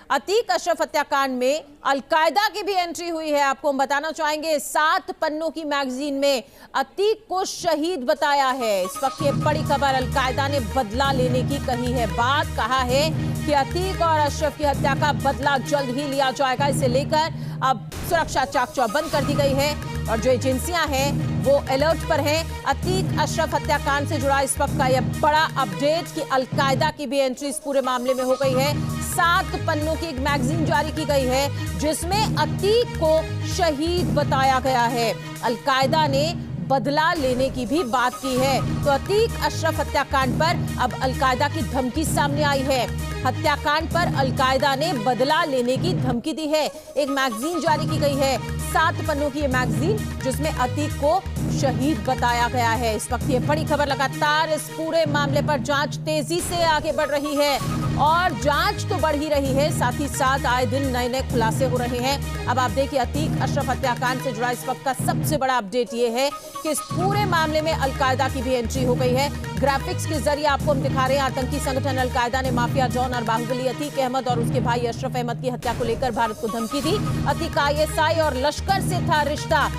अतीक अशरफ हत्याकांड में अलकायदा की भी एंट्री हुई है। आपको हम बताना चाहेंगे 7 पन्नों की मैगजीन में अतीक को शहीद बताया है। इस वक्त ये बड़ी खबर, अलकायदा ने बदला लेने की कही है बात। कहा है कि अतीक और अशरफ की हत्या का बदला जल्द ही लिया जाएगा। इसे लेकर अब सुरक्षा चाक चौबंद कर दी गई है और जो एजेंसियां हैं वो अलर्ट पर हैं। अतीक अशरफ हत्याकांड से जुड़ा इस वक्त का यह बड़ा अपडेट कि अलकायदा की भी एंट्री इस पूरे मामले में हो गई है। 7 पन्नों की एक मैगजीन जारी की गई है जिसमें अतीक को शहीद बताया गया है। अलकायदा ने बदला लेने की भी बात की है। तो अतीक अशरफ हत्याकांड पर अब अलकायदा की धमकी सामने आई है। हत्याकांड पर अलकायदा ने बदला लेने की धमकी दी है। एक मैगजीन जारी की गई है, 7 पन्नों की ये मैगजीन जिसमें अतीक को शहीद बताया गया है। इस वक्त ये बड़ी खबर, लगातार इस पूरे मामले पर जांच तेजी से आगे बढ़ रही है और जांच तो बढ़ ही रही है, साथ ही साथ आए दिन नए नए खुलासे हो रहे हैं। अब आप देखिए अतीक अशरफ हत्याकांड से जुड़ा इस वक्त का सबसे बड़ा अपडेट ये है कि इस पूरे मामले में अलकायदा की भी एंट्री हो गई है। ग्राफिक्स के जरिए आपको हम दिखा रहे हैं आतंकी संगठन अलकायदा ने माफिया डॉन और बाहुबली अतीक अहमद और उसके भाई अशरफ अहमद की हत्या को लेकर भारत को धमकी दी। अतीक ISI और लश्कर से था रिश्ता।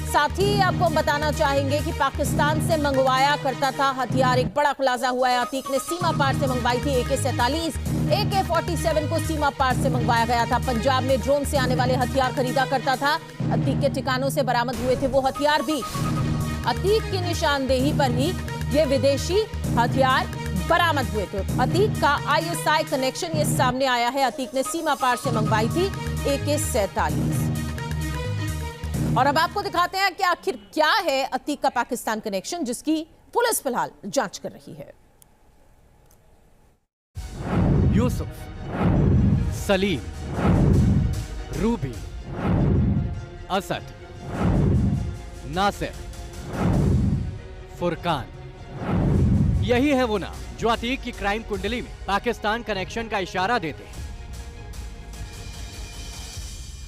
साथ ही आपको हम बताना चाहेंगे कि पाकिस्तान से मंगवाया करता था हथियार। एक बड़ा खुलासा हुआ है, अतीक ने सीमा पार से मंगवाई थी AK-47, AK-47 को सीमा पार से मंगवाया गया था। पंजाब में ड्रोन से आने वाले हथियार खरीदा करता था। अतीक के ठिकानों से बरामद हुए थे वो हथियार भी अतीक की निशानदेही पर ही ये विदेशी हथियार बरामद हुए थे। अतीक का ISI कनेक्शन ये सामने आया है। अतीक ने सीमा पार से मंगवाई थी AK-47। और अब आपको दिखाते हैं कि आखिर क्या है अतीक का पाकिस्तान कनेक्शन, जिसकी पुलिस फिलहाल जांच कर रही है। यूसुफ, सलीम, रूबी, असद, नासिर, फुरकान, यही है वो नाम जो अतीक की क्राइम कुंडली में पाकिस्तान कनेक्शन का इशारा देते हैं।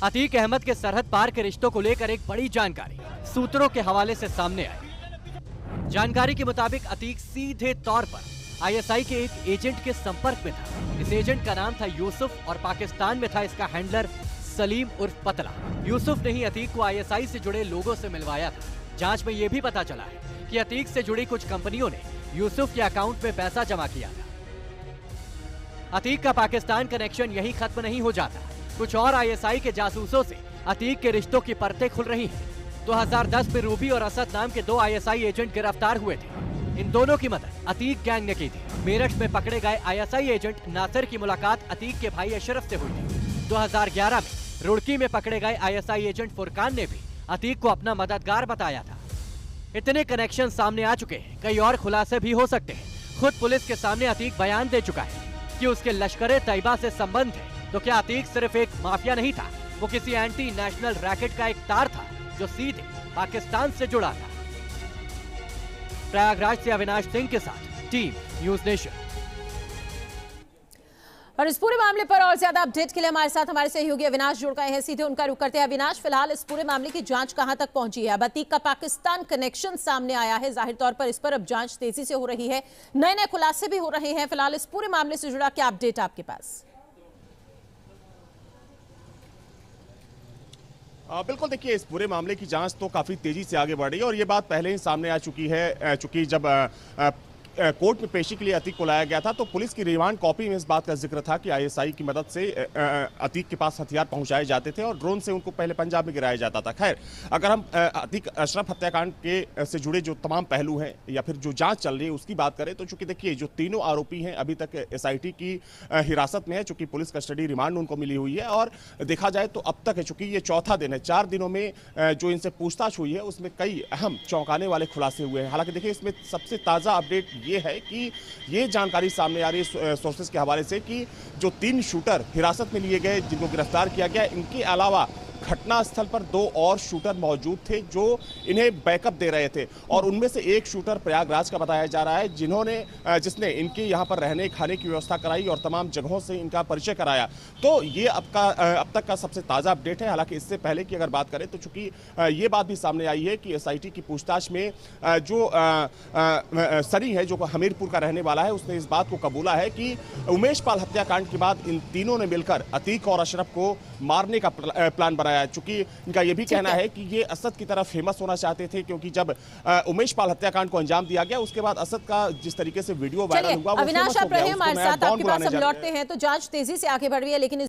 अतीक अहमद के सरहद पार के रिश्तों को लेकर एक बड़ी जानकारी सूत्रों के हवाले से सामने आई। जानकारी के मुताबिक अतीक सीधे तौर पर ISI के एक एजेंट के संपर्क में था। इस एजेंट का नाम था यूसुफ और पाकिस्तान में था इसका हैंडलर सलीम उर्फ पतला। यूसुफ ने ही अतीक को ISI से जुड़े लोगों से मिलवाया था। जांच में यह भी पता चला है कि अतीक से जुड़ी कुछ कंपनियों ने यूसुफ के अकाउंट में पैसा जमा किया था। अतीक का पाकिस्तान कनेक्शन यही खत्म नहीं हो जाता। कुछ और ISI के जासूसों से अतीक के रिश्तों की परतें खुल रही हैं। 2010 में रूबी और असद नाम के 2 ISI एजेंट गिरफ्तार हुए थे। इन दोनों की मदद अतीक गैंग ने की थी। मेरठ में पकड़े गए ISI एजेंट नासिर की मुलाकात अतीक के भाई अशरफ से हुई थी। 2011 में रुड़की में पकड़े गए ISI एजेंट फुरकान ने भी अतीक को अपना मददगार बताया था। इतने कनेक्शन सामने आ चुके हैं, कई और खुलासे भी हो सकते हैं। खुद पुलिस के सामने अतीक बयान दे चुका है कि उसके लश्कर तैयबा से संबंध है। तो क्या अतीक सिर्फ एक माफिया नहीं था, वो किसी एंटी नेशनल रैकेट का एक तार था जो सीधे पाकिस्तान से जुड़ा था। प्रयागराज से अविनाश सिंह के साथ टीम न्यूज नेशन। और इस पूरे मामले पर और ज्यादा अपडेट के लिए हमारे साथ हमारे सहयोगी अविनाश जुड़ गए हैं। सीधे उनका रुख करते हैं। अविनाश, फिलहाल इस पूरे मामले की जांच कहां तक पहुंची है? अब अतीक का पाकिस्तान कनेक्शन सामने आया है, जाहिर तौर पर इस पर अब जांच तेजी से हो रही है, नए नए खुलासे भी हो रहे हैं। फिलहाल इस पूरे मामले से जुड़ा क्या अपडेट आपके पास? बिल्कुल, देखिए इस पूरे मामले की जांच तो काफ़ी तेज़ी से आगे बढ़ रही है और ये बात पहले ही सामने आ चुकी है। चूंकि जब कोर्ट में पेशी के लिए अतीक को लाया गया था तो पुलिस की रिमांड कॉपी में इस बात का जिक्र था कि ISI की मदद से अतीक के पास हथियार पहुंचाए जाते थे और ड्रोन से उनको पहले पंजाब में गिराया जाता था। खैर, अगर हम अतीक अशरफ हत्याकांड के से जुड़े जो तमाम पहलू हैं या फिर जो जांच चल रही है उसकी बात करें तो चूंकि देखिए जो तीनों आरोपी हैं अभी तक SIT की हिरासत में है, चूंकि पुलिस कस्टडी रिमांड उनको मिली हुई है और देखा जाए तो अब तक है, चूंकि ये चौथा दिन है, 4 दिनों में जो इनसे पूछताछ हुई है उसमें कई अहम चौंकाने वाले खुलासे हुए हैं। हालांकि देखिए इसमें सबसे ताज़ा अपडेट ये है कि ये जानकारी सामने आ रही है सोर्सेस के हवाले से कि जो 3 शूटर हिरासत में लिए गए जिनको गिरफ्तार किया गया, इनके अलावा घटना स्थल पर 2 और शूटर मौजूद थे जो इन्हें बैकअप दे रहे थे और उनमें से एक शूटर प्रयागराज का बताया जा रहा है जिसने इनकी यहाँ पर रहने खाने की व्यवस्था कराई और तमाम जगहों से इनका परिचय कराया। तो ये अब तक का सबसे ताज़ा अपडेट है। हालांकि इससे पहले की अगर बात करें तो चूंकि ये बात भी सामने आई है कि एसआईटी की पूछताछ में जो सनी है जो हमीरपुर का रहने वाला है उसने इस बात को कबूला है कि उमेश पाल हत्याकांड के बाद इन तीनों ने मिलकर अतीक और अशरफ को मारने का प्लान बनाया। चूंकि इनका यह भी कहना है कि ये असद की तरफ फेमस होना चाहते थे क्योंकि जब उमेश पाल हत्याकांड को अंजाम दिया गया उसके बाद असद का जिस तरीके से वीडियो वायरल हुआ अविनाश आप रहे हमारे साथ, आपके पास अब लौटते हैं। तो जांच तेजी से आगे बढ़ रही है लेकिन